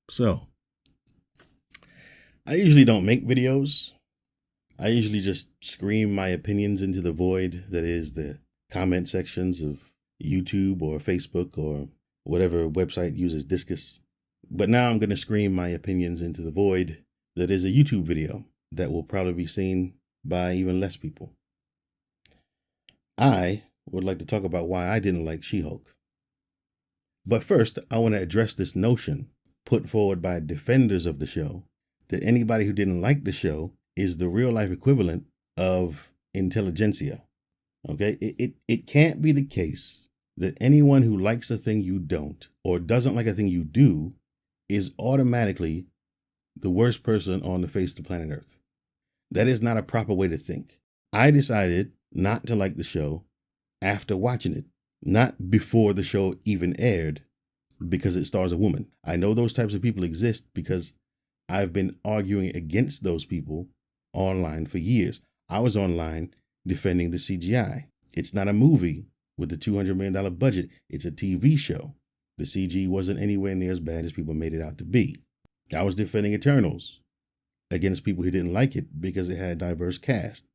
So, I usually don't make videos. I usually just scream my opinions into the void that is the comment sections of YouTube or Facebook or whatever website uses Discus. But now I'm going to scream my opinions into the void that is a YouTube video that will probably be seen by even less people. I would like to talk about why I didn't like She-Hulk. But first, I want to address this notion put forward by defenders of the show that anybody who didn't like the show is the real life equivalent of intelligentsia. Okay? It can't be the case that anyone who likes a thing you don't or doesn't like a thing you do is automatically the worst person on the face of the planet Earth. That is not a proper way to think. I decided not to like the show after watching it, not before the show even aired, because it stars a woman. I know those types of people exist because I've been arguing against those people online for years. I was online defending the CGI. It's not a movie with the $200 million budget. It's a TV show. The CG wasn't anywhere near as bad as people made it out to be. I was defending Eternals against people who didn't like it because it had a diverse cast.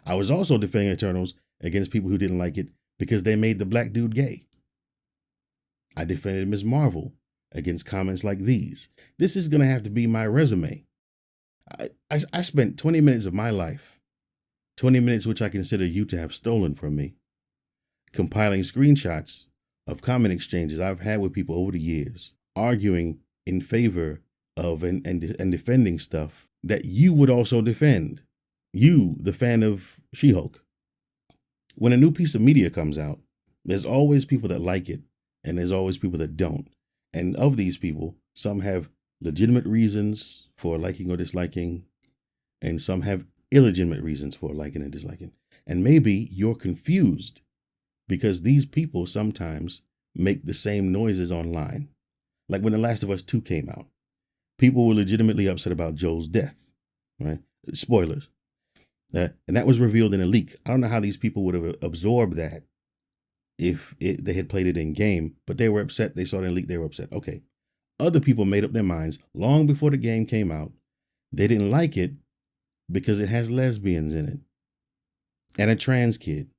I was also defending Eternals against people who didn't like it because they made the black dude gay. I defended Ms. Marvel against comments like these. This is going to have to be my resume. I spent 20 minutes of my life, 20 minutes which I consider you to have stolen from me, compiling screenshots of comment exchanges I've had with people over the years, arguing in favor of and defending stuff that you would also defend. You, the fan of She-Hulk. When a new piece of media comes out, there's always people that like it, and there's always people that don't. And of these people, some have legitimate reasons for liking or disliking, and some have illegitimate reasons for liking and disliking. And maybe you're confused because these people sometimes make the same noises online. Like when The Last of Us 2 came out, people were legitimately upset about Joel's death, right? Spoilers. And that was revealed in a leak. I don't know how these people would have absorbed that if they had played it in game, but they were upset. They saw it in a leak. They were upset. Okay. Other people made up their minds long before the game came out. They didn't like it because it has lesbians in it and a trans kid.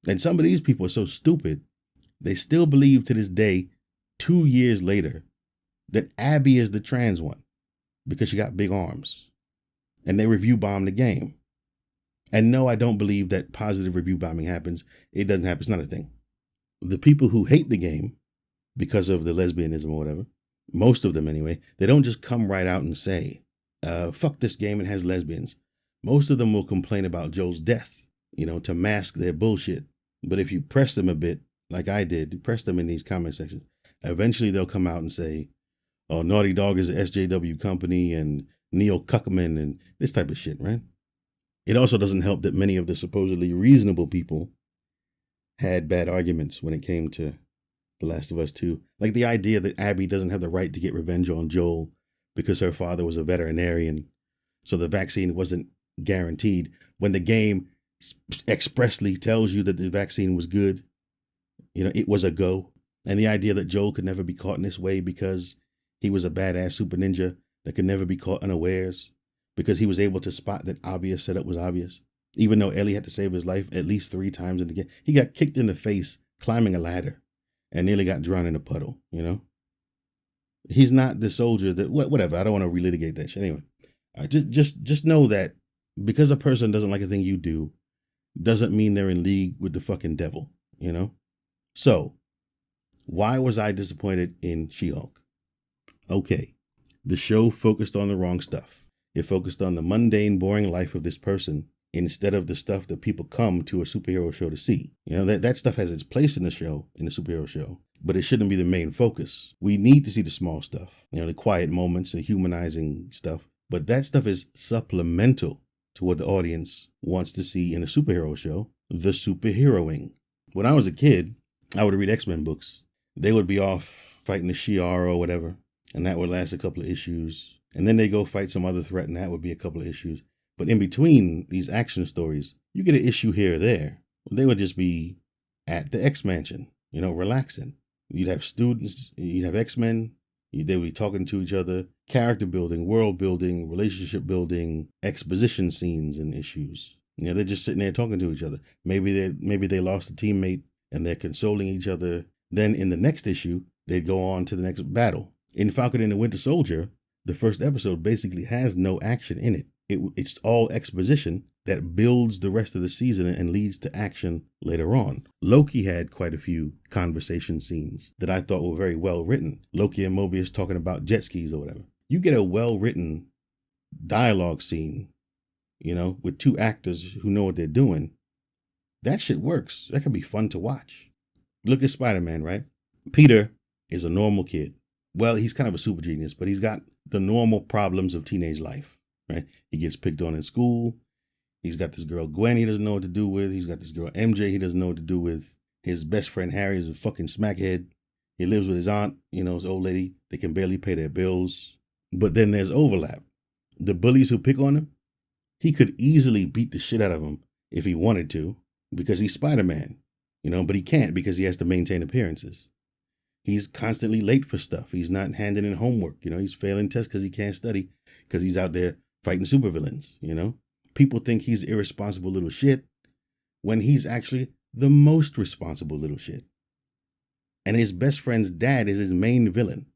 And some of these people are so stupid, they still believe to this day, 2 years later, that Abby is the trans one because she got big arms. And they review bomb the game. And no, I don't believe that positive review bombing happens. It doesn't happen. It's not a thing. The people who hate the game because of the lesbianism or whatever, most of them anyway, they don't just come right out and say, fuck this game, it has lesbians. Most of them will complain about Joel's death, to mask their bullshit. But if you press them a bit, like I did, press them in these comment sections, eventually they'll come out and say, oh, Naughty Dog is an SJW company and Neil Cuckman and this type of shit, right? It also doesn't help that many of the supposedly reasonable people had bad arguments when it came to The Last of Us 2. Like the idea that Abby doesn't have the right to get revenge on Joel because her father was a veterinarian, so the vaccine wasn't guaranteed. When the game expressly tells you that the vaccine was good, it was a go. And the idea that Joel could never be caught in this way because he was a badass super ninja that could never be caught unawares because he was able to spot that obvious setup was obvious. Even though Ellie had to save his life at least 3 times in the game. He got kicked in the face climbing a ladder and nearly got drowned in a puddle, He's not the soldier that, whatever, I don't want to relitigate that shit. Anyway, just know that because a person doesn't like a thing you do, doesn't mean they're in league with the fucking devil, So, why was I disappointed in She-Hulk? Okay, the show focused on the wrong stuff. It focused on the mundane, boring life of this person instead of the stuff that people come to a superhero show to see. That stuff has its place in the superhero show, but it shouldn't be the main focus. We need to see the small stuff, the quiet moments, the humanizing stuff, but that stuff is supplemental to what the audience wants to see in a superhero show, the superheroing. When I was a kid, I would read X-Men books. They would be off fighting the Shi'ar or whatever, and that would last a couple of issues. And then they go fight some other threat, and that would be a couple of issues. But in between these action stories, you get an issue here or there. They would just be at the X-Mansion, relaxing. You'd have students, you'd have X-Men, They be talking to each other, character building, world building, relationship building, exposition scenes and issues. They're just sitting there talking to each other. Maybe they lost a teammate and they're consoling each other. Then in the next issue, they'd go on to the next battle. In Falcon and the Winter Soldier, the first episode basically has no action in it. It's all exposition that builds the rest of the season and leads to action later on. Loki had quite a few conversation scenes that I thought were very well written. Loki and Mobius talking about jet skis or whatever. You get a well-written dialogue scene, with two actors who know what they're doing. That shit works. That can be fun to watch. Look at Spider-Man, right? Peter is a normal kid. Well, he's kind of a super genius, but he's got the normal problems of teenage life, right? He gets picked on in school. He's got this girl Gwen he doesn't know what to do with. He's got this girl MJ he doesn't know what to do with. His best friend Harry is a fucking smackhead. He lives with his aunt, his old lady. They can barely pay their bills. But then there's overlap. The bullies who pick on him, he could easily beat the shit out of them if he wanted to, because he's Spider-Man, but he can't because he has to maintain appearances. He's constantly late for stuff. He's not handing in homework. He's failing tests because he can't study because he's out there fighting supervillains, People think he's irresponsible little shit when he's actually the most responsible little shit. And his best friend's dad is his main villain.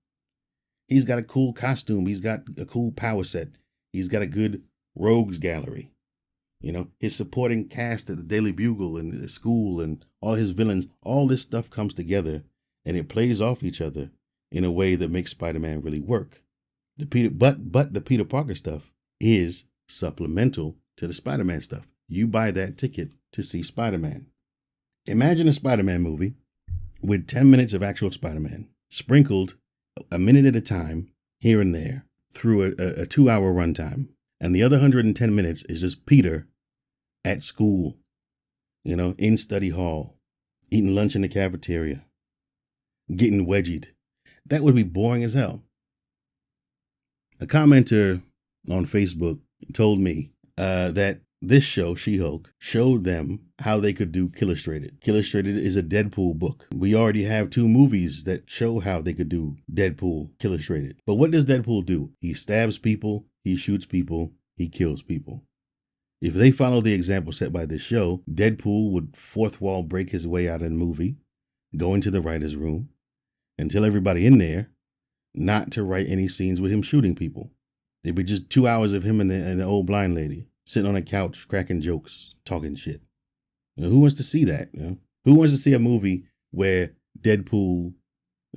He's got a cool costume. He's got a cool power set. He's got a good rogues gallery. His supporting cast at the Daily Bugle and the school and all his villains, all this stuff comes together and it plays off each other in a way that makes Spider-Man really work. The Peter Parker stuff is supplemental to the Spider-Man stuff. You buy that ticket to see Spider-Man. Imagine a Spider-Man movie with 10 minutes of actual Spider-Man, sprinkled a minute at a time here and there through a 2-hour runtime. And the other 110 minutes is just Peter at school, in study hall, eating lunch in the cafeteria, getting wedgied. That would be boring as hell. A commenter on Facebook told me that this show, She-Hulk, showed them how they could do Killustrated. Killustrated is a Deadpool book. We already have 2 movies that show how they could do Deadpool Killustrated. But what does Deadpool do? He stabs people, he shoots people, he kills people. If they follow the example set by this show, Deadpool would fourth wall break his way out of the movie, go into the writer's room, and tell everybody in there not to write any scenes with him shooting people. It'd be just 2 hours of him and the old blind lady sitting on a couch, cracking jokes, talking shit. Who wants to see that? Who wants to see a movie where Deadpool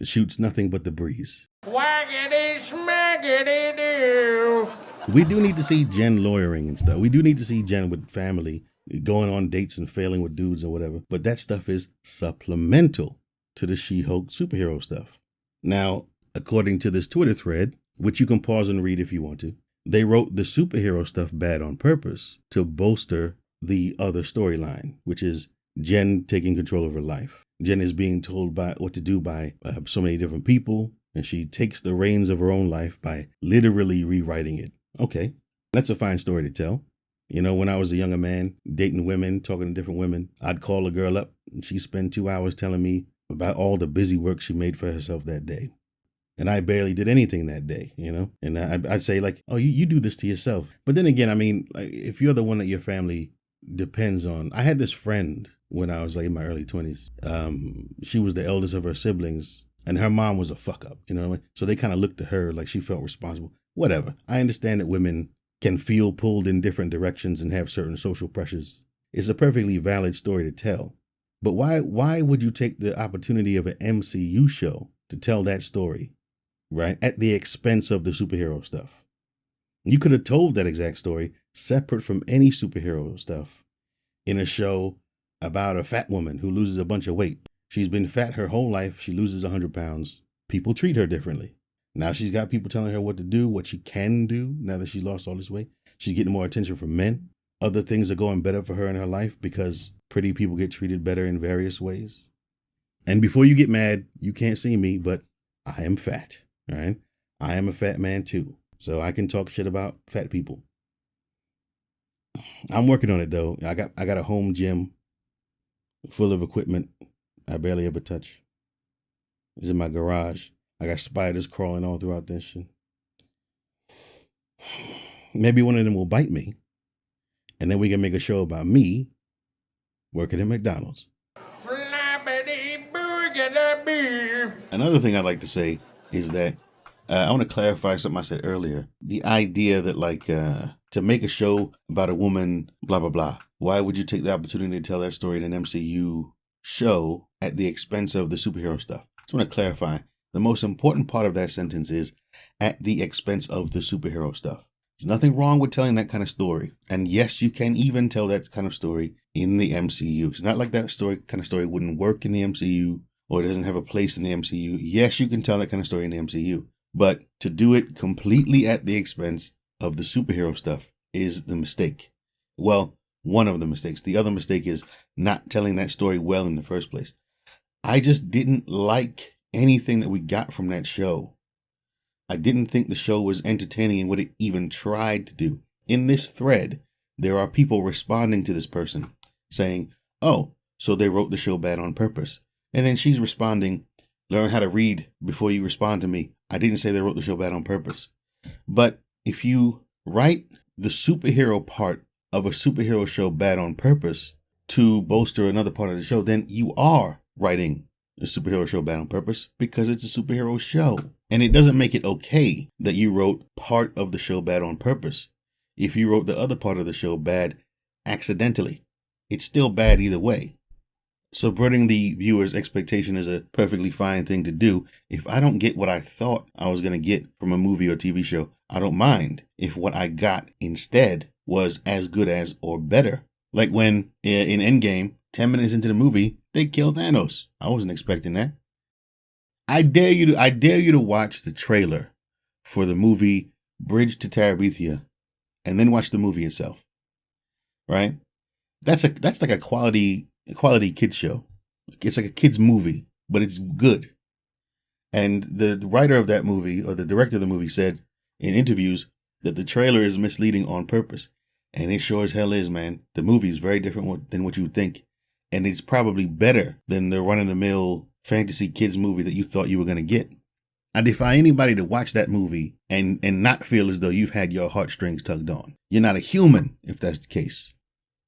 shoots nothing but the breeze? Waggity smaggity doo. We do need to see Jen lawyering and stuff. We do need to see Jen with family, going on dates and failing with dudes and whatever. But that stuff is supplemental to the She-Hulk superhero stuff. Now, according to this Twitter thread, which you can pause and read if you want to, they wrote the superhero stuff bad on purpose to bolster the other storyline, which is Jen taking control of her life. Jen is being told what to do by so many different people, and she takes the reins of her own life by literally rewriting it. Okay, that's a fine story to tell. When I was a younger man, dating women, talking to different women, I'd call a girl up, and she'd spend 2 hours telling me about all the busy work she made for herself that day. And I barely did anything that day, And I'd say oh, you do this to yourself. But then again, if you're the one that your family depends on. I had this friend when I was in my early 20s. She was the eldest of her siblings, and her mom was a fuck up, So they kind of looked to her like she felt responsible. Whatever. I understand that women can feel pulled in different directions and have certain social pressures. It's a perfectly valid story to tell. But why would you take the opportunity of an MCU show to tell that story? Right? At the expense of the superhero stuff. You could have told that exact story separate from any superhero stuff in a show about a fat woman who loses a bunch of weight. She's been fat her whole life. She loses 100 pounds. People treat her differently. Now she's got people telling her what to do, what she can do now that she lost all this weight. She's getting more attention from men. Other things are going better for her in her life because pretty people get treated better in various ways. And before you get mad, you can't see me, but I am fat. All right. I am a fat man too, so I can talk shit about fat people. I'm working on it though. I got a home gym full of equipment I barely ever touch. It's in my garage. I got spiders crawling all throughout this shit. Maybe one of them will bite me, and then we can make a show about me working at McDonald's. Another thing I'd like to say is that I want to clarify something I said earlier. The idea that to make a show about a woman, blah, blah, blah. Why would you take the opportunity to tell that story in an MCU show at the expense of the superhero stuff? I just want to clarify. The most important part of that sentence is at the expense of the superhero stuff. There's nothing wrong with telling that kind of story. And yes, you can even tell that kind of story in the MCU. It's not like that kind of story wouldn't work in the MCU or it doesn't have a place in the MCU. Yes, you can tell that kind of story in the MCU. But to do it completely at the expense of the superhero stuff is the mistake. Well, one of the mistakes. The other mistake is not telling that story well in the first place. I just didn't like anything that we got from that show. I didn't think the show was entertaining in what it even tried to do. In this thread, there are people responding to this person saying, oh, so they wrote the show bad on purpose. And then she's responding, learn how to read before you respond to me. I didn't say they wrote the show bad on purpose. But if you write the superhero part of a superhero show bad on purpose to bolster another part of the show, then you are writing a superhero show bad on purpose because it's a superhero show. And it doesn't make it okay that you wrote part of the show bad on purpose. If you wrote the other part of the show bad accidentally, it's still bad either way. Subverting the viewer's expectation is a perfectly fine thing to do. If I don't get what I thought I was going to get from a movie or TV show, I don't mind if what I got instead was as good as or better. Like when in Endgame, 10 minutes into the movie, they killed Thanos. I wasn't expecting that. I dare you to watch the trailer for the movie Bridge to Terabithia and then watch the movie itself. Right? That's like a quality kids show. It's like a kids movie, but it's good. And the writer of that movie or the director of the movie said in interviews that the trailer is misleading on purpose. And it sure as hell is, man. The movie is very different than what you would think. And it's probably better than the run-of-the-mill fantasy kids movie that you thought you were going to get. I defy anybody to watch that movie and not feel as though you've had your heartstrings tugged on. You're not a human if that's the case.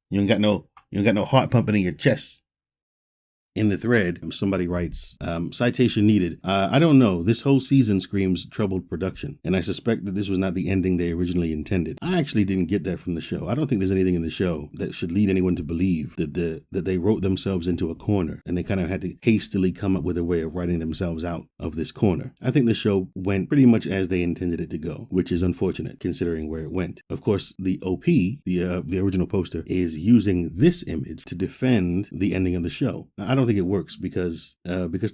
You ain't got no heart pumping in your chest. In the thread, somebody writes, citation needed. I don't know. This whole season screams troubled production, and I suspect that this was not the ending they originally intended. I actually didn't get that from the show. I don't think there's anything in the show that should lead anyone to believe that they wrote themselves into a corner, and they kind of had to hastily come up with a way of writing themselves out of this corner. I think the show went pretty much as they intended it to go, which is unfortunate considering where it went. Of course, the OP, the original poster, is using this image to defend the ending of the show. Now, I don't think it works because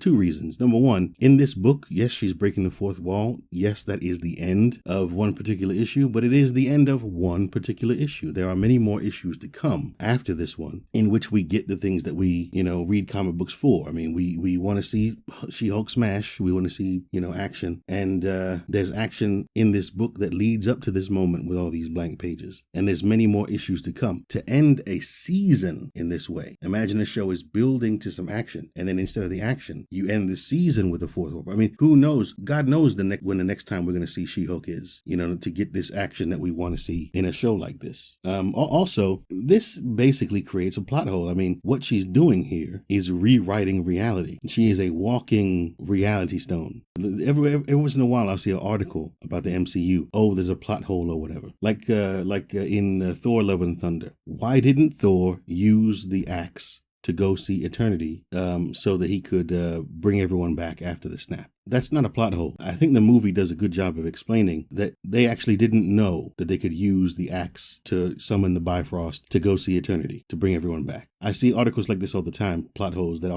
two reasons. Number one, in this book, yes, she's breaking the fourth wall. Yes, that is the end of one particular issue, but it is the end of one particular issue. There are many more issues to come after this one in which we get the things that we, read comic books for. I mean, we want to see She-Hulk smash. We want to see, action. And there's action in this book that leads up to this moment with all these blank pages. And there's many more issues to come. To end a season in this way, imagine a show is building to some action, and then instead of the action, you end the season with a fourth wall. I mean, who knows? God knows when the next time we're going to see She-Hulk is, to get this action that we want to see in a show like this. Also, this basically creates a plot hole. I mean, what she's doing here is rewriting reality. She is a walking reality stone. Every once in a while, I'll see an article about the MCU. Oh, there's a plot hole or whatever. Like in Thor: Love and Thunder. Why didn't Thor use the axe to go see Eternity so that he could bring everyone back after the snap? That's not a plot hole. I think the movie does a good job of explaining that they actually didn't know that they could use the axe to summon the Bifrost to go see Eternity, to bring everyone back. I see articles like this all the time, plot holes that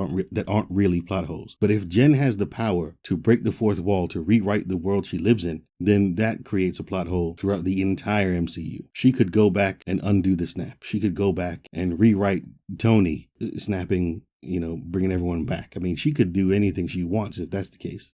aren't really plot holes. But if Jen has the power to break the fourth wall, to rewrite the world she lives in, then that creates a plot hole throughout the entire MCU. She could go back and undo the snap. She could go back and rewrite Tony snapping, bringing everyone back. I mean, she could do anything she wants if that's the case.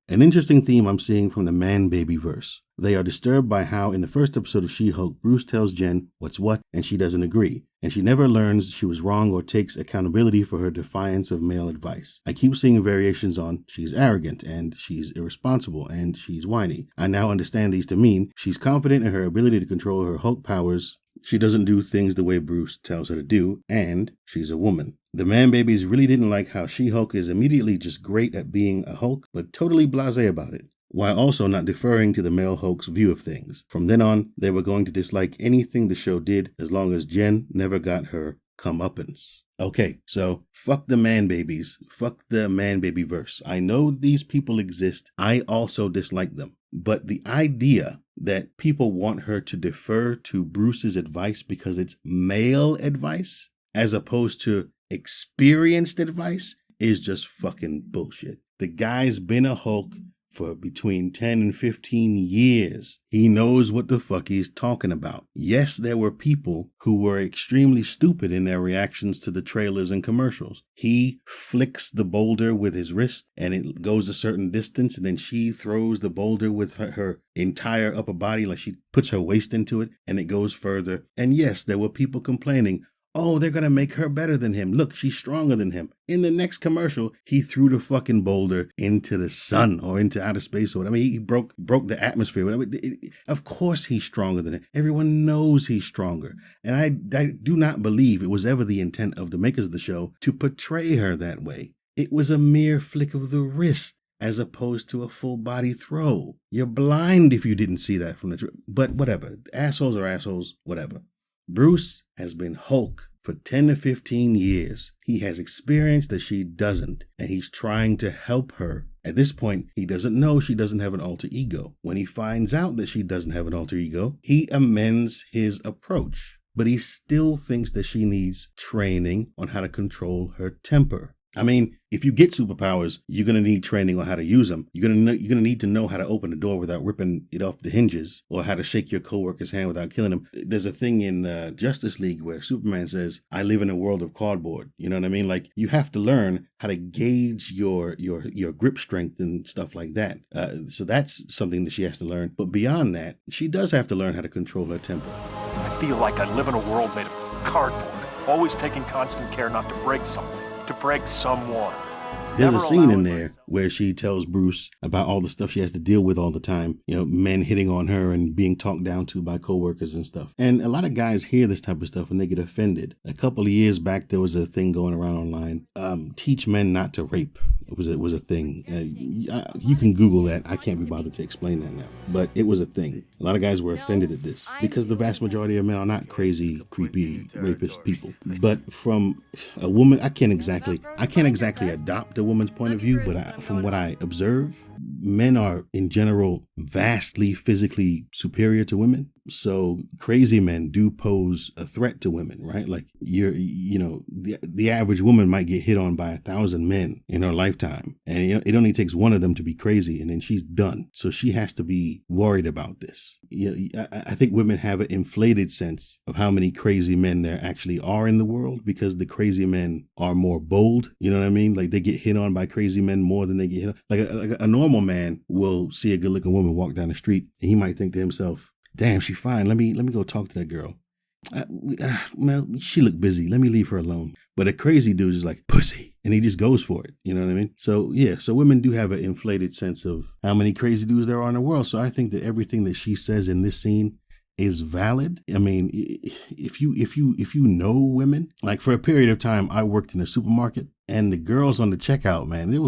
An interesting theme I'm seeing from the man-baby verse. They are disturbed by how in the first episode of She-Hulk, Bruce tells Jen what's what and she doesn't agree. And she never learns she was wrong or takes accountability for her defiance of male advice. I keep seeing variations on she's arrogant and she's irresponsible and she's whiny. I now understand these to mean she's confident in her ability to control her Hulk powers. She doesn't do things the way Bruce tells her to do, and she's a woman. The man-babies really didn't like how She-Hulk is immediately just great at being a Hulk, but totally blasé about it, while also not deferring to the male Hulk's view of things. From then on, they were going to dislike anything the show did as long as Jen never got her comeuppance. Okay, so fuck the man-babies. Fuck the man-baby verse. I know these people exist. I also dislike them. But the idea that people want her to defer to Bruce's advice because it's male advice as opposed to experienced advice is just fucking bullshit. The guy's been a Hulk for between 10 and 15 years. He knows what the fuck he's talking about. Yes, there were people who were extremely stupid in their reactions to the trailers and commercials. He flicks the boulder with his wrist and it goes a certain distance, and then she throws the boulder with her entire upper body, like she puts her waist into it and it goes further. And yes, there were people complaining, oh, they're going to make her better than him. Look, she's stronger than him. In the next commercial, he threw the fucking boulder into the sun or into outer space or whatever. I mean, he broke the atmosphere. Whatever. Of course he's stronger than him. Everyone knows he's stronger. And I do not believe it was ever the intent of the makers of the show to portray her that way. It was a mere flick of the wrist as opposed to a full body throw. You're blind if you didn't see that from the but whatever. Assholes are assholes, whatever. Bruce has been Hulk for 10 to 15 years. He has experience that she doesn't, and he's trying to help her. At this point, he doesn't know she doesn't have an alter ego. When he finds out that she doesn't have an alter ego, he amends his approach. But he still thinks that she needs training on how to control her temper. I mean, if you get superpowers, you're going to need training on how to use them. You're going to need to know how to open the door without ripping it off the hinges, or how to shake your coworker's hand without killing him. There's a thing in Justice League where Superman says, I live in a world of cardboard. You know what I mean? Like, you have to learn how to gauge your grip strength and stuff like that. So that's something that she has to learn. But beyond that, she does have to learn how to control her temper. I feel like I live in a world made of cardboard, always taking constant care not to break something. To break someone. There's a scene in there where she tells Bruce about all the stuff she has to deal with all the time. You know, men hitting on her and being talked down to by coworkers and stuff. And a lot of guys hear this type of stuff and they get offended. A couple of years back, there was a thing going around online. Teach men not to rape. It was a thing. You can Google that. I can't be bothered to explain that now. But it was a thing. A lot of guys were offended at this because the vast majority of men are not crazy, creepy, rapist people. But from a woman, I can't exactly adopt a woman's point of view, but from what I observe, men are in general vastly physically superior to women. So crazy men do pose a threat to women, right? Like the average woman might get hit on by 1,000 men in her lifetime. And it only takes one of them to be crazy and then she's done. So she has to be worried about this. I think women have an inflated sense of how many crazy men there actually are in the world because the crazy men are more bold. You know what I mean? Like they get hit on by crazy men more than they get hit on. Like a normal man will see a good looking woman walk down the street and he might think to himself, damn, she fine. Let me go talk to that girl. Well, she looked busy. Let me leave her alone. But a crazy dude is like, pussy. And he just goes for it. You know what I mean? So, yeah. So women do have an inflated sense of how many crazy dudes there are in the world. So I think that everything that she says in this scene is valid. I mean, if you know women, like for a period of time, I worked in a supermarket. And the girls on the checkout, man, there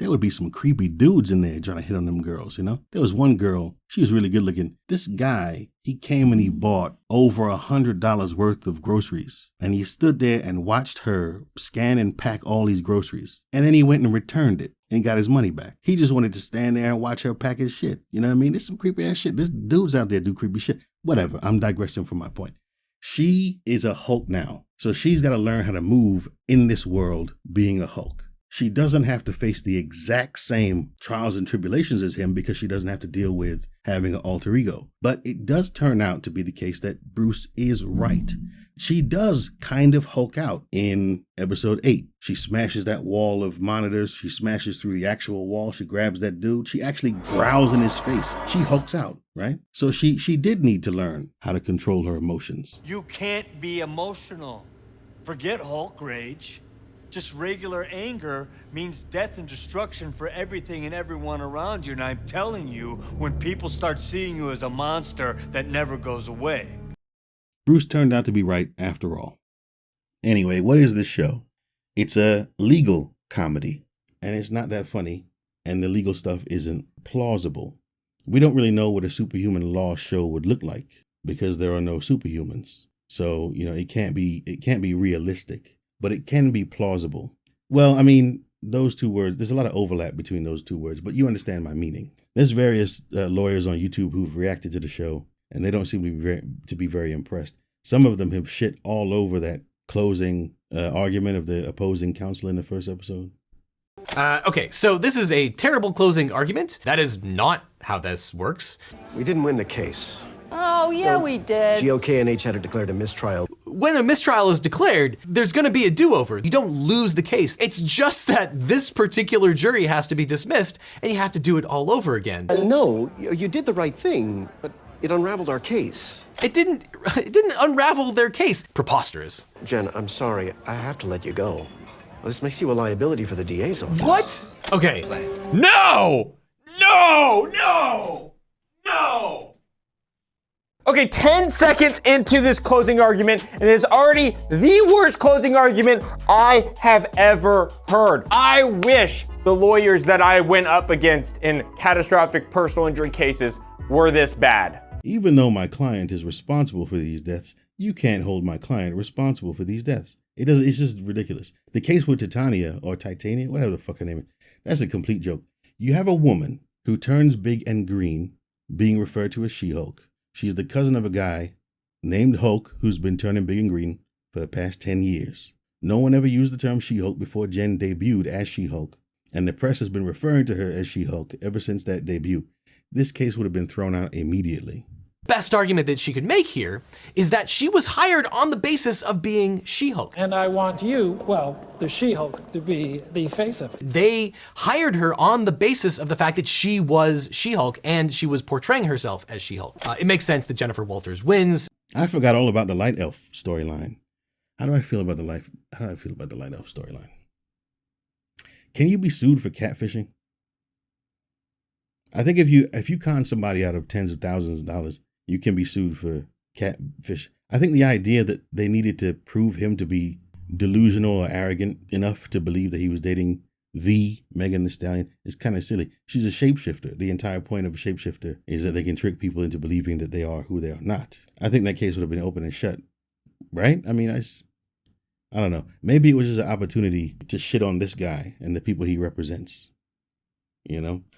would be some creepy dudes in there trying to hit on them girls, you know? There was one girl, she was really good looking. This guy, he came and he bought over $100 worth of groceries. And he stood there and watched her scan and pack all these groceries. And then he went and returned it and got his money back. He just wanted to stand there and watch her pack his shit. You know what I mean? There's some creepy ass shit. There's dudes out there do creepy shit. Whatever, I'm digressing from my point. She is a Hulk now. So she's got to learn how to move in this world being a Hulk. She doesn't have to face the exact same trials and tribulations as him because she doesn't have to deal with having an alter ego. But it does turn out to be the case that Bruce is right. she does kind of Hulk out in episode 8. She smashes that wall of monitors. She smashes through the actual wall. She grabs that dude. She actually growls in his face. She Hulks out, right? So she did need to learn how to control her emotions. You can't be emotional. Forget Hulk rage. Just regular anger means death and destruction for everything and everyone around you. And I'm telling you, when people start seeing you as a monster that never goes away. Bruce turned out to be right after all. Anyway, what is this show? It's a legal comedy, and it's not that funny, and the legal stuff isn't plausible. We don't really know what a superhuman law show would look like because there are no superhumans. So, it can't be realistic. But it can be plausible. Well, I mean, those two words, there's a lot of overlap between those two words, but you understand my meaning. There's various lawyers on YouTube who've reacted to the show, and they don't seem to be very impressed. Some of them have shit all over that closing argument of the opposing counsel in the first episode. Okay, so this is a terrible closing argument. That is not how this works. We didn't win the case. Oh, yeah, we did. GOK&H had declared a mistrial. When a mistrial is declared, there's going to be a do-over. You don't lose the case. It's just that this particular jury has to be dismissed, and you have to do it all over again. No, you did the right thing, but it unraveled our case. It didn't unravel their case. Preposterous. Jen, I'm sorry. I have to let you go. This makes you a liability for the DA's office. What? Okay. No! No! No! No! Okay, 10 seconds into this closing argument, and it is already the worst closing argument I have ever heard. I wish the lawyers that I went up against in catastrophic personal injury cases were this bad. Even though my client is responsible for these deaths, you can't hold my client responsible for these deaths. It's just ridiculous. The case with Titania, whatever the fuck her name is, that's a complete joke. You have a woman who turns big and green, being referred to as She-Hulk. She's the cousin of a guy named Hulk who's been turning big and green for the past 10 years. No one ever used the term She-Hulk before Jen debuted as She-Hulk, and the press has been referring to her as She-Hulk ever since that debut. This case would have been thrown out immediately. Best argument that she could make here is that she was hired on the basis of being She-Hulk. And I want you, the She-Hulk, to be the face of it. They hired her on the basis of the fact that she was She-Hulk and she was portraying herself as She-Hulk. It makes sense that Jennifer Walters wins. I forgot all about the Light Elf storyline. How do I feel about the Light Elf storyline? Can you be sued for catfishing? I think if you con somebody out of tens of thousands of dollars, you can be sued for catfish. I think the idea that they needed to prove him to be delusional or arrogant enough to believe that he was dating the Megan Thee Stallion is kind of silly. She's a shapeshifter. The entire point of a shapeshifter is that they can trick people into believing that they are who they are not. I think that case would have been open and shut, right? I mean, I don't know. Maybe it was just an opportunity to shit on this guy and the people he represents.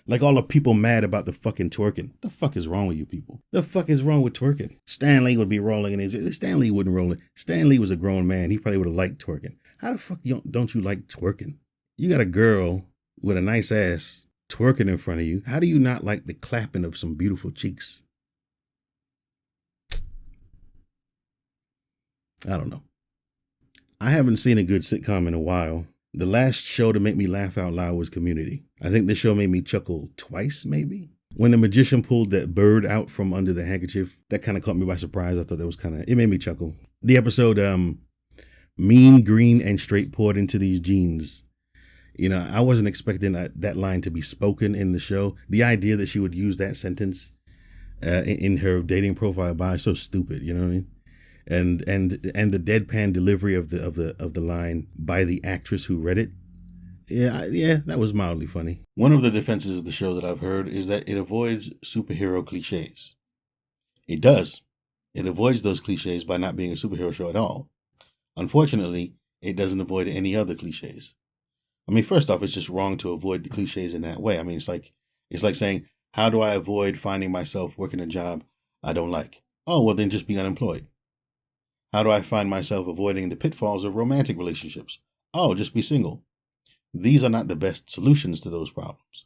Like all the people mad about the fucking twerking. The fuck is wrong with you people? The fuck is wrong with twerking? Stan Lee would be rolling in his... Stan Lee wouldn't roll it. Stan Lee was a grown man. He probably would have liked twerking. How the fuck don't you like twerking? You got a girl with a nice ass twerking in front of you. How do you not like the clapping of some beautiful cheeks? I don't know. I haven't seen a good sitcom in a while. The last show to make me laugh out loud was Community. I think this show made me chuckle twice, maybe. When the magician pulled that bird out from under the handkerchief, that kind of caught me by surprise. I thought that was it made me chuckle. The episode, mean, green, and straight poured into these jeans. I wasn't expecting that line to be spoken in the show. The idea that she would use that sentence in her dating profile bio is so stupid, you know what I mean? And the deadpan delivery of the line by the actress who read it, yeah, that was mildly funny. One of the defenses of the show that I've heard is that it avoids superhero cliches. It does. It avoids those cliches by not being a superhero show at all. Unfortunately, it doesn't avoid any other cliches. I mean, first off, it's just wrong to avoid the cliches in that way. I mean, it's like saying, how do I avoid finding myself working a job I don't like? Oh, well, then just be unemployed. How do I find myself avoiding the pitfalls of romantic relationships? Oh, just be single. These are not the best solutions to those problems.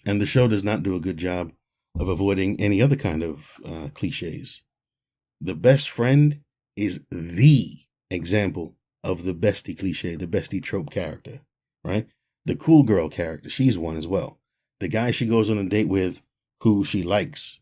And the show does not do a good job of avoiding any other kind of cliches. The best friend is the example of the bestie cliche, the bestie trope character, right? The cool girl character, she's one as well. The guy she goes on a date with who she likes.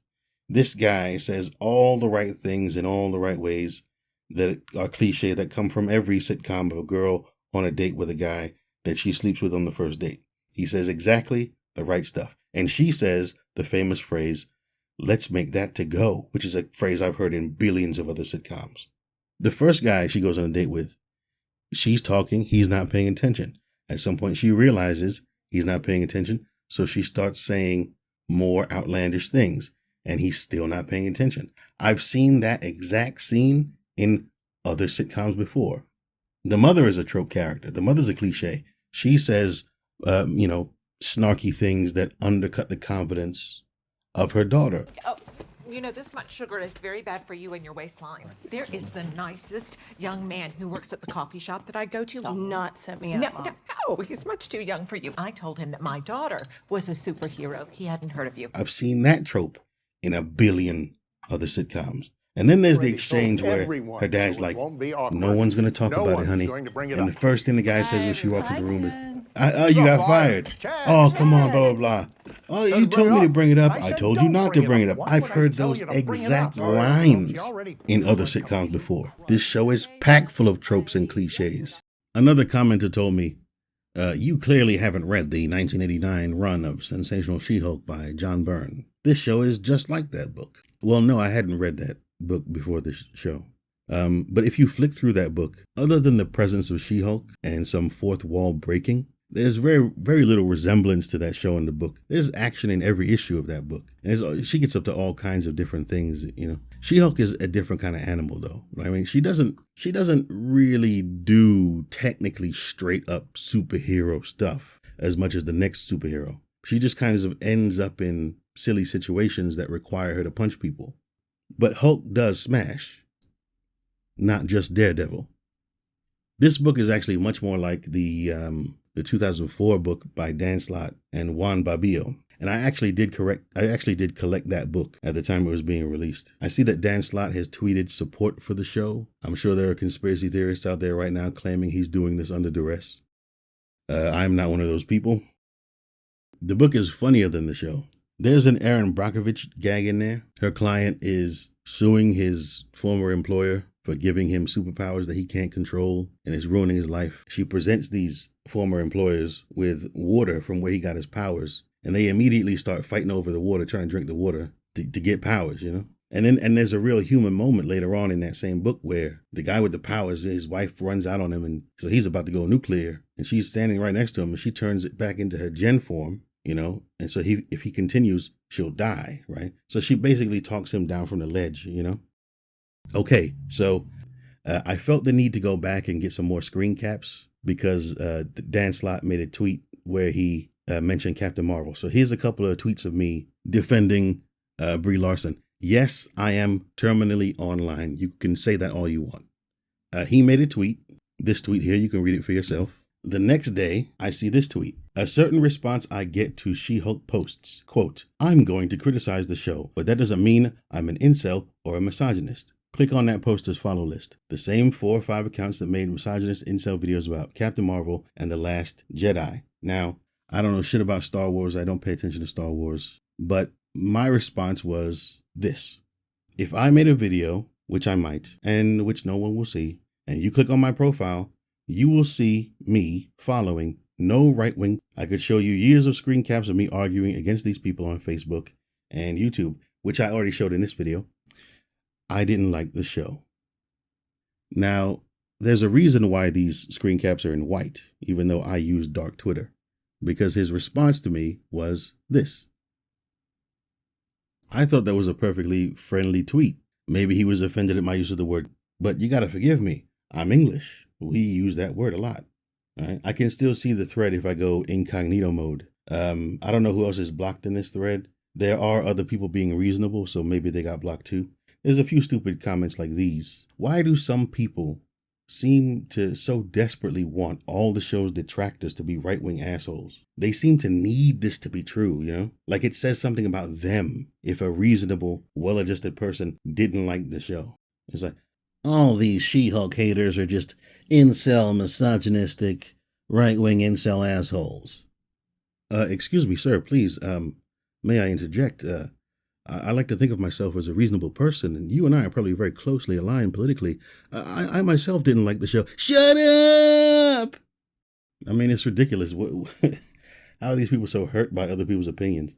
This guy says all the right things in all the right ways that are cliche that come from every sitcom of a girl on a date with a guy that she sleeps with on the first date. He says exactly the right stuff. And she says the famous phrase, "Let's make that to go," which is a phrase I've heard in billions of other sitcoms. The first guy she goes on a date with, she's talking, he's not paying attention. At some point she realizes he's not paying attention, so she starts saying more outlandish things, and he's still not paying attention. I've seen that exact scene in other sitcoms before. The mother is a trope character. The mother's a cliche. She says, snarky things that undercut the confidence of her daughter. Oh, this much sugar is very bad for you and your waistline. There is the nicest young man who works at the coffee shop that I go to. Do not set me up, Mom. No, he's much too young for you. I told him that my daughter was a superhero. He hadn't heard of you. I've seen that trope in a billion other sitcoms. And then there's the exchange where her dad's like, "No one's going to talk about it, honey." And the first thing the guy says when she walks in the room is, "You got fired. Oh, come on, blah, blah, blah. Oh, you told me to bring it up. I told you not to bring it up." I've heard those exact lines in other sitcoms before. This show is packed full of tropes and cliches. Another commenter told me, "You clearly haven't read the 1989 run of Sensational She-Hulk by John Byrne. This show is just like that book." Well, no, I hadn't read that book before this show. But if you flick through that book, other than the presence of She-Hulk and some fourth wall breaking, there's very, very little resemblance to that show in the book. There's action in every issue of that book. And she gets up to all kinds of different things, She-Hulk is a different kind of animal, though. I mean, she doesn't really do technically straight up superhero stuff as much as the next superhero. She just kind of ends up in silly situations that require her to punch people. But Hulk does smash, not just Daredevil. This book is actually much more like the 2004 book by Dan Slott and Juan Babillo. And I actually did collect that book at the time it was being released. I see that Dan Slott has tweeted support for the show. I'm sure there are conspiracy theorists out there right now claiming he's doing this under duress. I'm not one of those people. The book is funnier than the show. There's an Erin Brockovich gag in there. Her client is suing his former employer for giving him superpowers that he can't control and is ruining his life. She presents these former employers with water from where he got his powers, and they immediately start fighting over the water, trying to drink the water to get powers, And there's a real human moment later on in that same book where the guy with the powers, his wife runs out on him, and so he's about to go nuclear, and she's standing right next to him, and she turns it back into her gen form, and so if he continues, she'll die, right? So she basically talks him down from the ledge, Okay, so I felt the need to go back and get some more screen caps because Dan Slott made a tweet where he mentioned Captain Marvel. So here's a couple of tweets of me defending Brie Larson. Yes, I am terminally online. You can say that all you want. He made a tweet. This tweet here, you can read it for yourself. The next day, I see this tweet. A certain response I get to She-Hulk posts, quote, "I'm going to criticize the show, but that doesn't mean I'm an incel or a misogynist. Click on that poster's follow list. The same 4 or 5 accounts that made misogynist incel videos about Captain Marvel and The Last Jedi." Now, I don't know shit about Star Wars. I don't pay attention to Star Wars. But my response was this. If I made a video, which I might, and which no one will see, and you click on my profile, you will see me following no right wing. I could show you years of screen caps of me arguing against these people on Facebook and YouTube, which I already showed in this video. I didn't like the show. Now, there's a reason why these screen caps are in white, even though I use dark Twitter, because his response to me was this. I thought that was a perfectly friendly tweet. Maybe he was offended at my use of the word, but you got to forgive me. I'm English. We use that word a lot. All right? I can still see the thread if I go incognito mode. I don't know who else is blocked in this thread. There are other people being reasonable, so maybe they got blocked too. There's a few stupid comments like these. Why do some people seem to so desperately want all the show's detractors to be right-wing assholes? They seem to need this to be true, Like it says something about them if a reasonable, well-adjusted person didn't like the show. It's like, all these She-Hulk haters are just incel, misogynistic, right-wing incel assholes. Excuse me, sir, please, may I interject? I like to think of myself as a reasonable person, and you and I are probably very closely aligned politically. I myself didn't like the show. Shut up! I mean, it's ridiculous. How are these people so hurt by other people's opinions?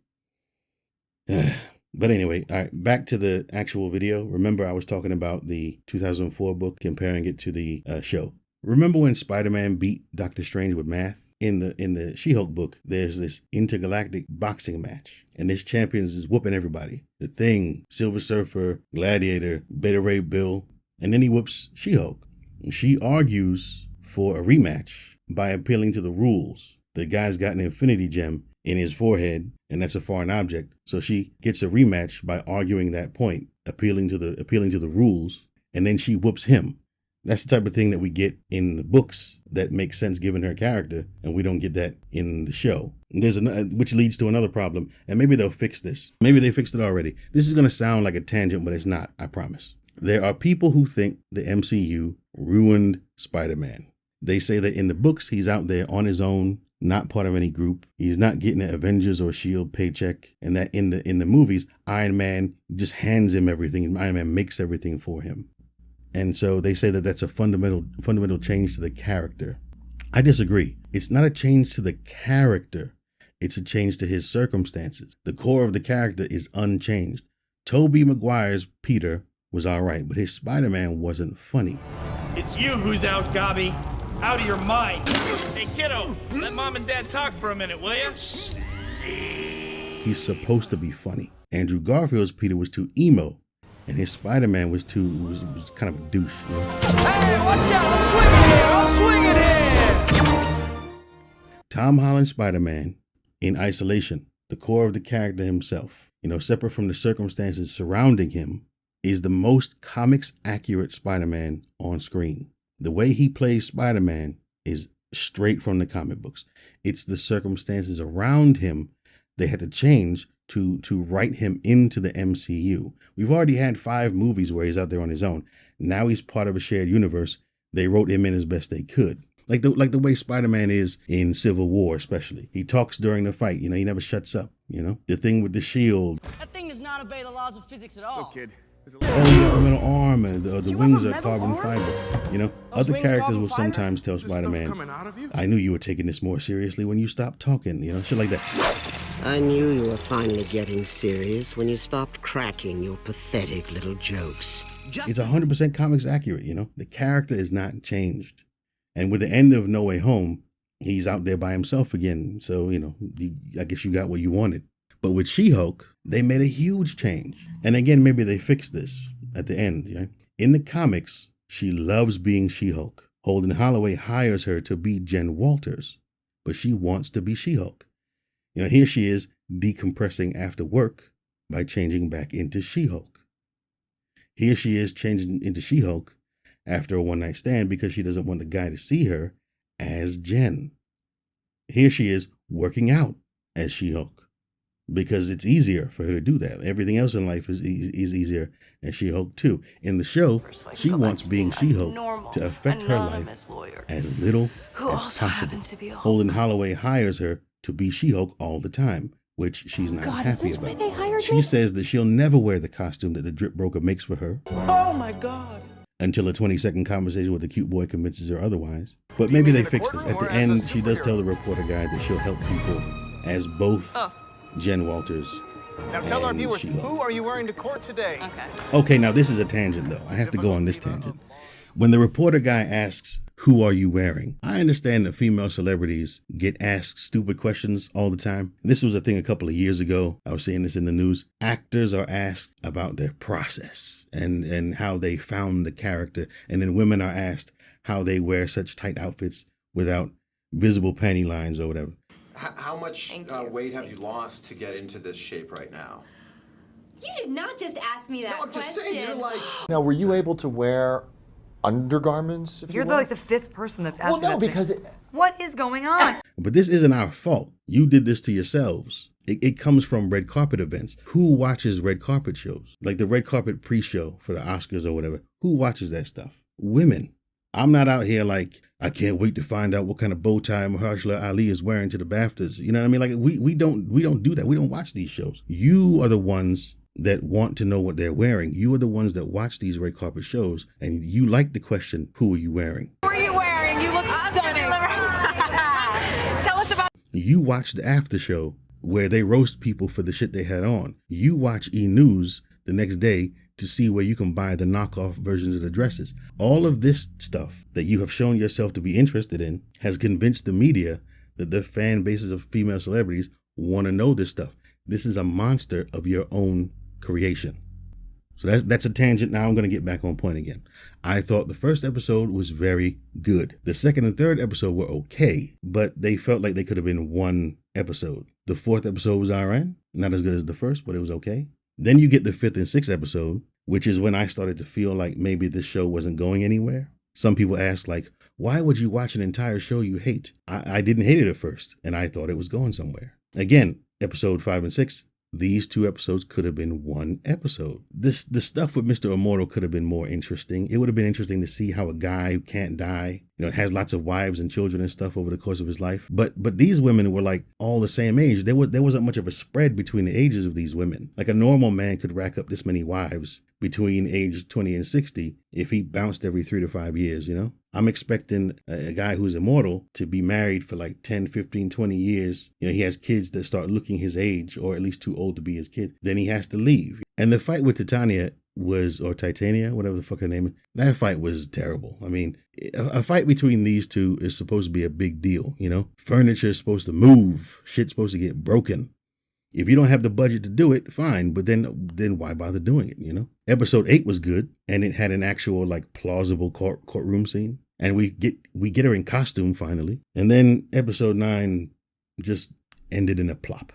But anyway, all right, back to the actual video. Remember, I was talking about the 2004 book, comparing it to the show. Remember when Spider-Man beat Doctor Strange with math? In the She-Hulk book, there's this intergalactic boxing match, and this champion is whooping everybody. The Thing, Silver Surfer, Gladiator, Beta Ray Bill, and then he whoops She-Hulk. She argues for a rematch by appealing to the rules. The guy's got an infinity gem in his forehead, and that's a foreign object. So she gets a rematch by arguing that point, appealing to the rules, and then she whoops him. That's the type of thing that we get in the books that makes sense given her character, and we don't get that in the show. Which leads to another problem, and maybe they'll fix this. Maybe they fixed it already. This is going to sound like a tangent, but it's not, I promise. There are people who think the MCU ruined Spider-Man. They say that in the books, he's out there on his own, not part of any group. He's not getting an Avengers or S.H.I.E.L.D. paycheck, and that in the movies, Iron Man just hands him everything, and Iron Man makes everything for him. And so they say that that's a fundamental change to the character. I disagree. It's not a change to the character. It's a change to his circumstances. The core of the character is unchanged. Tobey Maguire's Peter was all right, but his Spider-Man wasn't funny. It's you who's out, Gobby. Out of your mind. Hey, kiddo, let Mom and Dad talk for a minute, will you? He's supposed to be funny. Andrew Garfield's Peter was too emo. And his Spider-Man was kind of a douche. You know? Hey, watch out! I'm swinging here! Tom Holland's Spider-Man, in isolation, the core of the character himself, separate from the circumstances surrounding him, is the most comics accurate Spider-Man on screen. The way he plays Spider-Man is straight from the comic books. It's the circumstances around him they had to change to write him into the MCU. We've already had 5 movies where he's out there on his own. Now he's part of a shared universe. They wrote him in as best they could. Like the way Spider-Man is in Civil War, especially. He talks during the fight. He never shuts up. The thing with the shield. That thing does not obey the laws of physics at all. Look, kid. Oh, you got a metal arm, and the wings are carbon fiber. Other characters will sometimes tell Spider-Man, I knew you were taking this more seriously when you stopped talking, shit like that. I knew you were finally getting serious when you stopped cracking your pathetic little jokes. It's 100% comics accurate, The character is not changed. And with the end of No Way Home, he's out there by himself again. So, I guess you got what you wanted. But with She-Hulk, they made a huge change. And again, maybe they fixed this at the end. Yeah? In the comics, she loves being She-Hulk. Holden Holloway hires her to be Jen Walters, but she wants to be She-Hulk. Here she is decompressing after work by changing back into She-Hulk. Here she is changing into She-Hulk after a one-night stand because she doesn't want the guy to see her as Jen. Here she is working out as She-Hulk because it's easier for her to do that. Everything else in life is easier as She-Hulk too. In the show, she wants being She-Hulk to affect her life as little as possible. Holden Holloway hires her to be She-Hulk all the time, which she's not happy about. She says that she'll never wear the costume that the drip broker makes for her. Oh my God. Until a 20-second conversation with the cute boy convinces her otherwise. But maybe they fix this. At the end, she does tell the reporter guy that she'll help people as both Jen Walters Now tell our viewers, She-Hulk. who are you wearing to court today? Okay, now this is a tangent though. I have to go on this tangent. When the reporter guy asks, who are you wearing? I understand that female celebrities get asked stupid questions all the time. This was a thing a couple of years ago. I was seeing this in the news. Actors are asked about their process and how they found the character. And then women are asked how they wear such tight outfits without visible panty lines or whatever. How much weight have you lost to get into this shape right now? You did not just ask me that I'm question. just saying, you're like... Now, were you able to wear undergarments? If You're like the 5th person that's asked me that. Well, no, because what is going on? But this isn't our fault. You did this to yourselves. It comes from red carpet events. Who watches red carpet shows? Like the red carpet pre-show for the Oscars or whatever. Who watches that stuff? Women. I'm not out here like, I can't wait to find out what kind of bow tie Mahershala Ali is wearing to the BAFTAs. You know what I mean? Like we don't do that. We don't watch these shows. You are the ones that want to know what they're wearing. You are the ones that watch these red carpet shows, and you like the question, who are you wearing? Who are you wearing? You look stunning. Tell us about. You watch the after show where they roast people for the shit they had on. You watch E! News the next day to see where you can buy the knockoff versions of the dresses. All of this stuff that you have shown yourself to be interested in has convinced the media that the fan bases of female celebrities want to know this stuff. This is a monster of your own creation. So that's a tangent. Now I'm going to get back on point again. I thought the first episode was very good. The second and third episode were okay, but they felt like they could have been one episode. The fourth episode was all right. Not as good as the first, but it was okay. Then you get the fifth and sixth episode, which is when I started to feel like maybe this show wasn't going anywhere. Some people ask, like, why would you watch an entire show you hate? I didn't hate it at first, and I thought it was going somewhere. Again, episode 5 and 6, these two episodes could have been one episode. The stuff with Mr. Immortal could have been more interesting. It would have been interesting to see how a guy who can't die, has lots of wives and children and stuff over the course of his life. But these women were like all the same age. There wasn't much of a spread between the ages of these women. Like a normal man could rack up this many wives between age 20 and 60 if he bounced every 3 to 5 years, I'm expecting a guy who's immortal to be married for like 10, 15, 20 years. He has kids that start looking his age or at least too old to be his kid. Then he has to leave. And the fight with Titania Titania, whatever the fuck her name is, that fight was terrible. I mean, a fight between these two is supposed to be a big deal, Furniture is supposed to move. Shit's supposed to get broken. If you don't have the budget to do it, fine. But then why bother doing it, Episode 8 was good, and it had an actual, like, plausible courtroom scene. And we get her in costume finally. And then episode 9 just ended in a plop.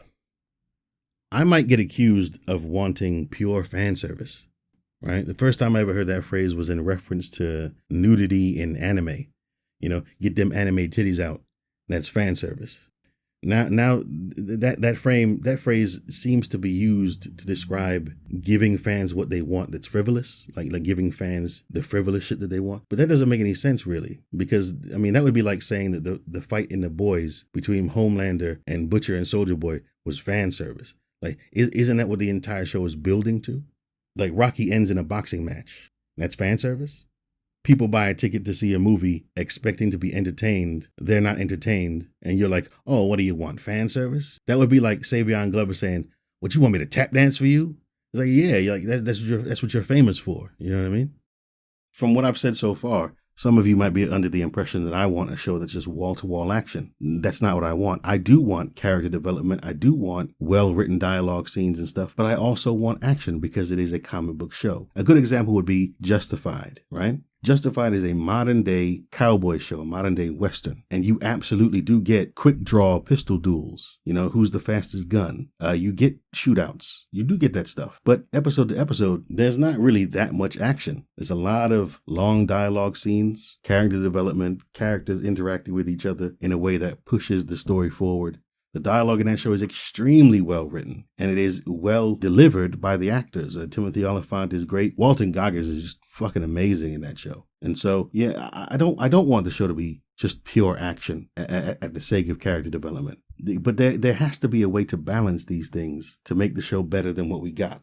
I might get accused of wanting pure fan service, right? The first time I ever heard that phrase was in reference to nudity in anime. Get them anime titties out. That's fan service. Now that phrase seems to be used to describe giving fans what they want that's frivolous, like giving fans the frivolous shit that they want. But that doesn't make any sense really, because that would be like saying that the fight in The Boys between Homelander and Butcher and Soldier Boy was fan service. Like, isn't that what the entire show is building to? Like Rocky ends in a boxing match. That's fan service? People buy a ticket to see a movie expecting to be entertained. They're not entertained. And you're like, oh, what do you want? Fan service? That would be like Savion Glover saying, what, you want me to tap dance for you? It's like, yeah, you're like, that's what you're famous for. You know what I mean? From what I've said so far, some of you might be under the impression that I want a show that's just wall-to-wall action. That's not what I want. I do want character development. I do want well-written dialogue scenes and stuff, but I also want action because it is a comic book show. A good example would be Justified, right? Justified is a modern day cowboy show, a modern day Western. And you absolutely do get quick draw pistol duels. Who's the fastest gun? You get shootouts. You do get that stuff. But episode to episode, there's not really that much action. There's a lot of long dialogue scenes, character development, characters interacting with each other in a way that pushes the story forward. The dialogue in that show is extremely well written, and it is well delivered by the actors. Timothy Olyphant is great. Walton Goggins is just fucking amazing in that show. And so, yeah, I don't want the show to be just pure action at the sake of character development. But there has to be a way to balance these things to make the show better than what we got.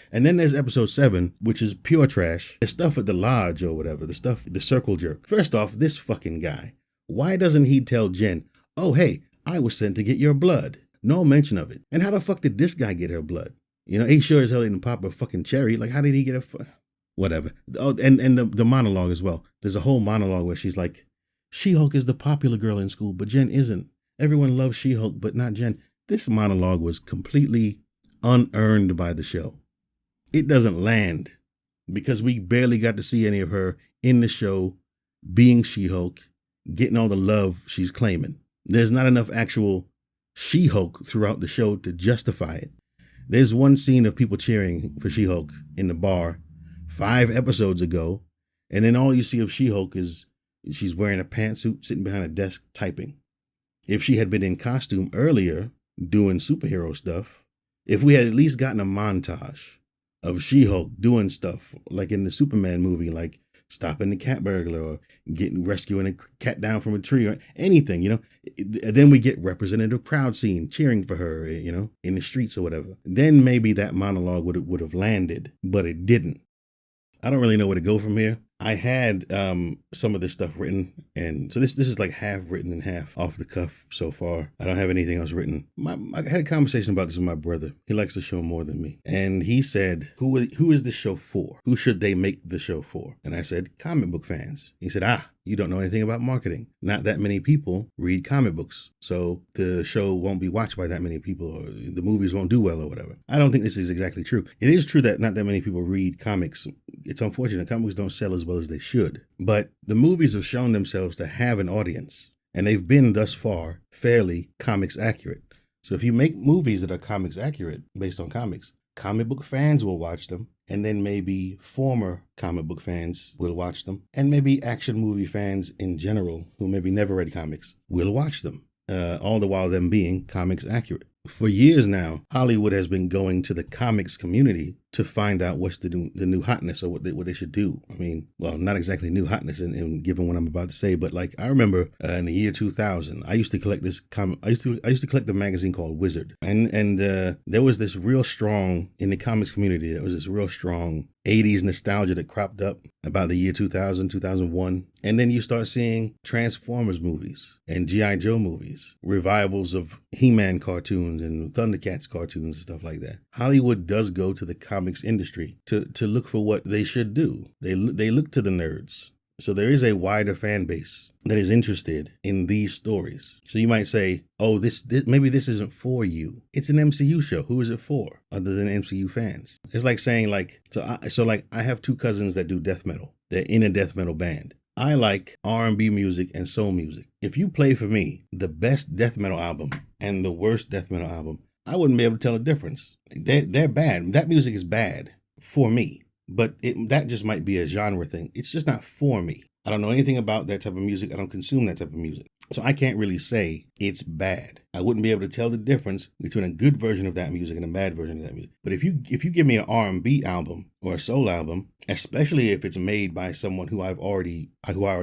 And then there's episode 7, which is pure trash. The stuff at the lodge or whatever, the circle jerk. First off, this fucking guy. Why doesn't he tell Jen, oh, hey, I was sent to get your blood? No mention of it. And how the fuck did this guy get her blood? He sure as hell didn't pop a fucking cherry. Like, how did he get her? Whatever. Oh, and the monologue as well. There's a whole monologue where she's like, She-Hulk is the popular girl in school, but Jen isn't. Everyone loves She-Hulk, but not Jen. This monologue was completely unearned by the show. It doesn't land because we barely got to see any of her in the show being She-Hulk, getting all the love she's claiming. There's not enough actual She-Hulk throughout the show to justify it. There's one scene of people cheering for She-Hulk in the bar 5 episodes ago, and then all you see of She-Hulk is she's wearing a pantsuit, sitting behind a desk typing. If she had been in costume earlier, doing superhero stuff, if we had at least gotten a montage of She-Hulk doing stuff like in the Superman movie, like stopping the cat burglar or rescuing a cat down from a tree or anything, you know, then we get representative crowd scene cheering for her, you know, in the streets or whatever. Then maybe that monologue would have landed, but it didn't. I don't really know where to go from here. I had some of this stuff written, and so this is like half written and half off the cuff so far. I don't have anything else written. I had a conversation about this with my brother. He likes the show more than me. And he said, who is this show for? Who should they make the show for? And I said, comic book fans. He said, you don't know anything about marketing. Not that many people read comic books, so the show won't be watched by that many people, or the movies won't do well or whatever. I don't think this is exactly true. It is true that not that many people read comics. It's unfortunate. Comics don't sell as well as they should. But the movies have shown themselves to have an audience, and they've been thus far fairly comics accurate. So if you make movies that are comics accurate based on comics, comic book fans will watch them, and then maybe former comic book fans will watch them, and maybe action movie fans in general who maybe never read comics will watch them, all the while them being comics accurate. For years now, Hollywood has been going to the comics community to find out what's the new hotness or what they should do. I mean, well, not exactly new hotness in given what I'm about to say, but like I remember in the year 2000, I used to collect this comic. I used to collect a magazine called Wizard, and there was this real strong in the comics community. There was this real strong 80s nostalgia that cropped up about the year 2000, 2001. And then you start seeing Transformers movies and G.I. Joe movies, revivals of He-Man cartoons and Thundercats cartoons and stuff like that. Hollywood does go to the comics industry to look for what they should do. They look to the nerds. So there is a wider fan base that is interested in these stories. So you might say, oh, this maybe this isn't for you. It's an MCU show. Who is it for other than MCU fans? It's like saying like, I have two cousins that do death metal. They're in a death metal band. I like R&B music and soul music. If you play for me the best death metal album and the worst death metal album, I wouldn't be able to tell the difference. They're bad. That music is bad for me. But that just might be a genre thing. It's just not for me. I don't know anything about that type of music. I don't consume that type of music. So I can't really say it's bad. I wouldn't be able to tell the difference between a good version of that music and a bad version of that music. But if you give me an R&B album or a soul album, especially if it's made by someone who I already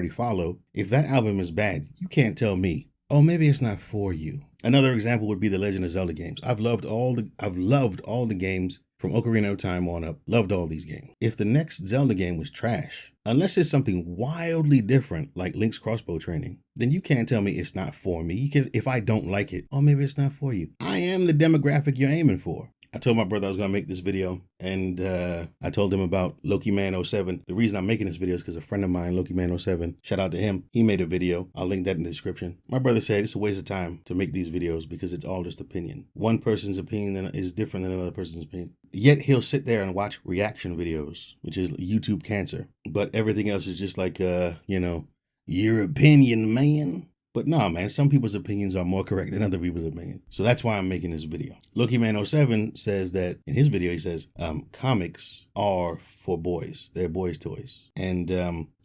follow, if that album is bad, you can't tell me, oh, maybe it's not for you. Another example would be the Legend of Zelda games. I've loved all the games from Ocarina of Time on up. Loved all these games. If the next Zelda game was trash, unless it's something wildly different like Link's Crossbow Training, then you can't tell me it's not for me. Because if I don't like it, oh, maybe it's not for you. I am the demographic you're aiming for. I told my brother I was going to make this video, and I told him about Loki Man 07. The reason I'm making this video is because a friend of mine, Loki Man 07, shout out to him. He made a video. I'll link that in the description. My brother said it's a waste of time to make these videos because it's all just opinion. One person's opinion is different than another person's opinion. Yet he'll sit there and watch reaction videos, which is YouTube cancer. But everything else is just like, your opinion, man. But nah, man, some people's opinions are more correct than other people's opinions. So that's why I'm making this video. Loki Man 07 says that in his video, he says, comics are for boys. They're boys' toys. And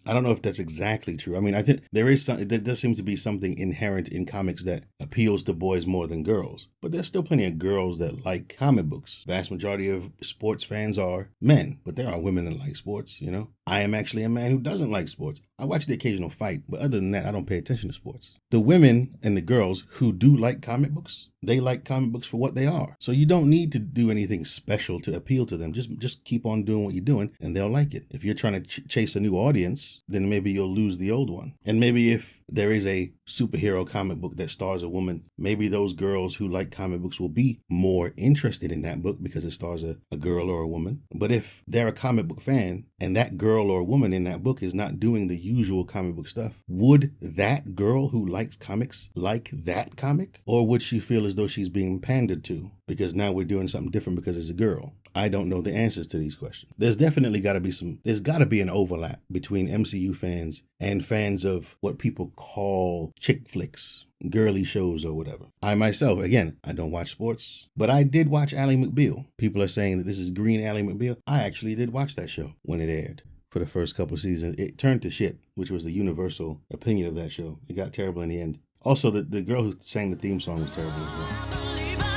I don't know if that's exactly true. I mean, I think there does seem to be something inherent in comics that appeals to boys more than girls. But there's still plenty of girls that like comic books. Vast majority of sports fans are men, but there are women that like sports, you know. I am actually a man who doesn't like sports. I watch the occasional fight, but other than that, I don't pay attention to sports. The women and the girls who do like comic books, they like comic books for what they are. So you don't need to do anything special to appeal to them. Just keep on doing what you're doing and they'll like it. If you're trying to chase a new audience, then maybe you'll lose the old one. And maybe if there is a superhero comic book that stars a woman, maybe those girls who like comic books will be more interested in that book because it stars a girl or a woman. But if they're a comic book fan and that girl or woman in that book is not doing the usual comic book stuff, would that girl who likes comics like that comic? Or would she feel as though she's being pandered to because now we're doing something different because it's a girl? I don't know the answers to these questions. There's definitely got to be an overlap between MCU fans and fans of what people call chick flicks, girly shows or whatever. I myself, again, I don't watch sports, but I did watch Ally McBeal. People are saying that this is green Ally McBeal. I actually did watch that show when it aired. For the first couple of seasons, it turned to shit, which was the universal opinion of that show. It got terrible in the end. Also, the girl who sang the theme song was terrible as well.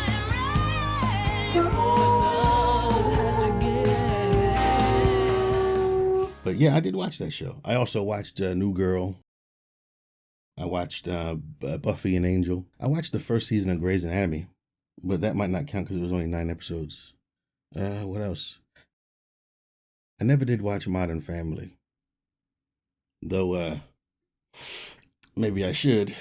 But yeah, I did watch that show. I also watched New Girl. I watched Buffy and Angel. I watched the first season of Grey's Anatomy, but that might not count because it was only 9 episodes. What else? I never did watch Modern Family, though maybe I should.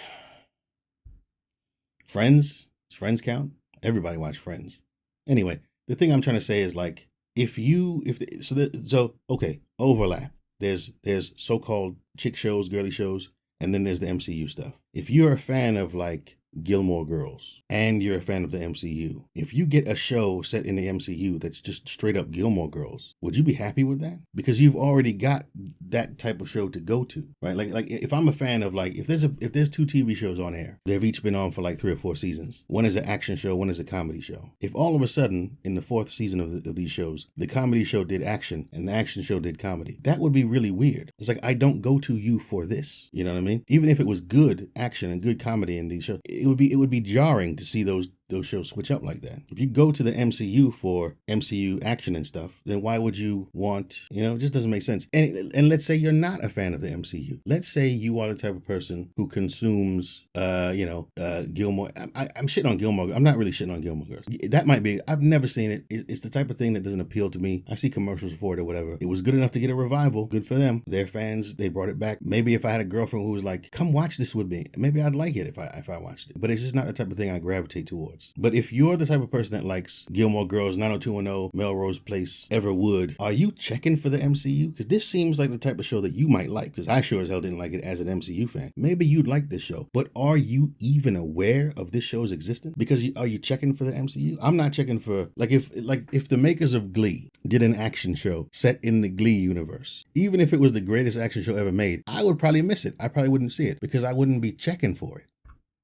Friends? Does Friends count? Everybody watch Friends. Anyway, the thing I'm trying to say is like, okay, overlap. There's so-called chick shows, girly shows, and then there's the MCU stuff. If you're a fan of like Gilmore Girls and you're a fan of the MCU, if you get a show set in the MCU that's just straight up Gilmore Girls, would you be happy with that? Because you've already got that type of show to go to, right? Like if I'm a fan of like, if there's 2 TV shows on air, they've each been on for like 3 or 4 seasons. One is an action show, one is a comedy show. If all of a sudden in the 4th season of these shows, the comedy show did action and the action show did comedy, that would be really weird. It's like, I don't go to you for this. You know what I mean? Even if it was good action and good comedy in these shows, it would be jarring to see those shows switch up like that. If you go to the MCU for MCU action and stuff, then why would you want, it just doesn't make sense. And let's say you're not a fan of the MCU. Let's say you are the type of person who consumes, Gilmore. I'm shitting on Gilmore. I'm not really shitting on Gilmore Girls. That might be, I've never seen it. It's the type of thing that doesn't appeal to me. I see commercials for it or whatever. It was good enough to get a revival. Good for them. They're fans. They brought it back. Maybe if I had a girlfriend who was like, come watch this with me, maybe I'd like it if I watched it. But it's just not the type of thing I gravitate towards. But if you're the type of person that likes Gilmore Girls, 90210, Melrose Place, Everwood, are you checking for the MCU? Because this seems like the type of show that you might like, because I sure as hell didn't like it as an MCU fan. Maybe you'd like this show, but are you even aware of this show's existence? Because are you checking for the MCU? I'm not checking for, if the makers of Glee did an action show set in the Glee universe, even if it was the greatest action show ever made, I would probably miss it. I probably wouldn't see it because I wouldn't be checking for it.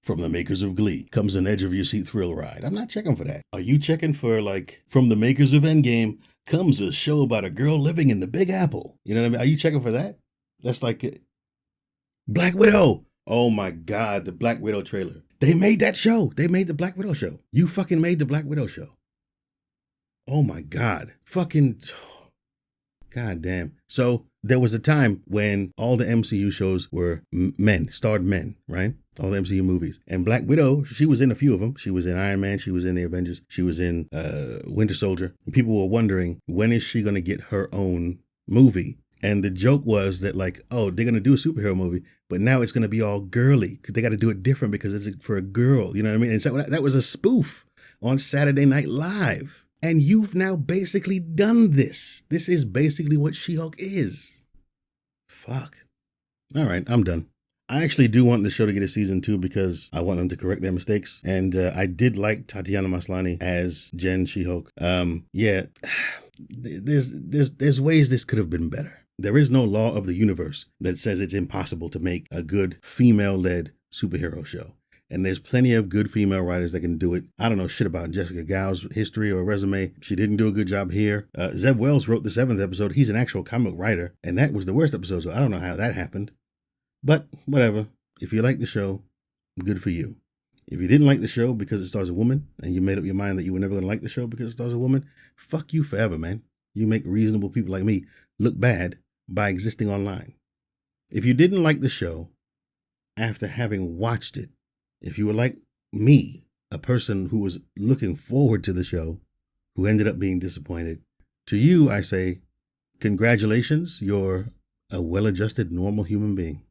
From the makers of Glee comes an edge-of-your-seat thrill ride. I'm not checking for that. Are you checking for, from the makers of Endgame comes a show about a girl living in the Big Apple? You know what I mean? Are you checking for that? That's like Black Widow. Oh my God, the Black Widow trailer. They made that show. They made the Black Widow show. You fucking made the Black Widow show. Oh my God. Fucking... God damn. So there was a time when all the MCU shows were starred men, right? All the MCU movies. And Black Widow, she was in a few of them. She was in Iron Man. She was in the Avengers. She was in Winter Soldier. And people were wondering, when is she going to get her own movie? And the joke was that they're going to do a superhero movie, but now it's going to be all girly because they got to do it different because it's for a girl. You know what I mean? And so that was a spoof on Saturday Night Live. And you've now basically done this. This is basically what She-Hulk is. Fuck. All right, I'm done. I actually do want the show to get a season 2 because I want them to correct their mistakes. And I did like Tatiana Maslany as Jen She-Hulk. Yeah, there's ways this could have been better. There is no law of the universe that says it's impossible to make a good female-led superhero show. And there's plenty of good female writers that can do it. I don't know shit about Jessica Gao's history or resume. She didn't do a good job here. Zeb Wells wrote the 7th episode. He's an actual comic writer. And that was the worst episode, so I don't know how that happened. But whatever. If you like the show, good for you. If you didn't like the show because it stars a woman, and you made up your mind that you were never going to like the show because it stars a woman, fuck you forever, man. You make reasonable people like me look bad by existing online. If you didn't like the show after having watched it, if you were like me, a person who was looking forward to the show, who ended up being disappointed, to you, I say, congratulations, you're a well-adjusted, normal human being.